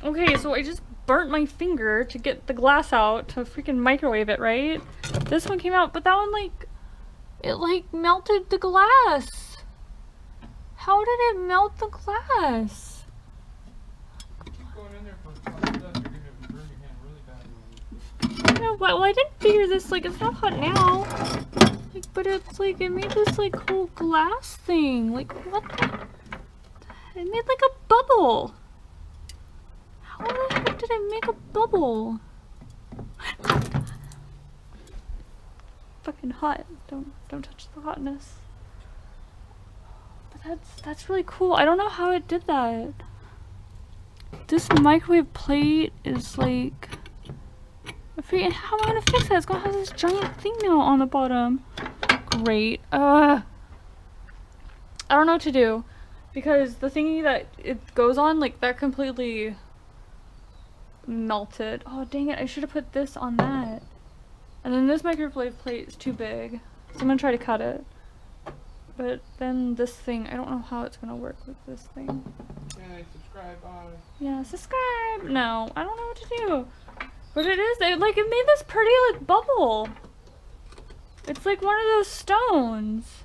Okay, so I just burnt my finger to get the glass out to freaking microwave it, right? This one came out, but that one, like, it, like, melted the glass. How did it melt the glass? Keep going in there for hot stuff, you're gonna burn your hand really bad. I know, but well, I didn't figure this, like, it's not hot now. Like, but it's, like, it made this, like, whole glass thing. Like, what the? It made, like, a bubble. How the heck did I make a bubble? Fucking hot. Don't touch the hotness. But that's really cool. I don't know how it did that. This microwave plate is like, how am I gonna fix that? It's gonna have this giant thing now on the bottom. Great. I don't know what to do because the thingy that it goes on, like, that completely melted. Oh dang it, I should have put this on that. And then this microwave plate is too big, so I'm gonna try to cut it. But then this thing, I don't know how it's gonna work with this thing. Yeah, subscribe, bye. Yeah, subscribe! No, I don't know what to do. But it is, it made this pretty, like, bubble. It's like one of those stones.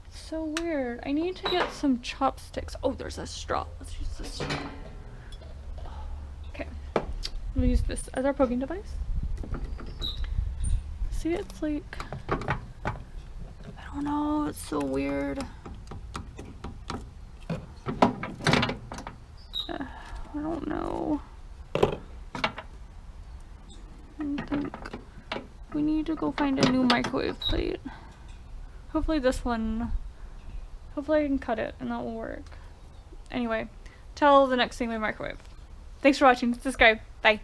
It's so weird. I need to get some chopsticks. Oh, there's a straw. Let's use this straw. Okay, we'll use this as our poking device. See, it's like, I don't know, it's so weird. I don't know. I think we need to go find a new microwave plate. Hopefully this one, hopefully I can cut it and that will work. Anyway, till the next thing we microwave. Thanks for watching. Subscribe. Bye.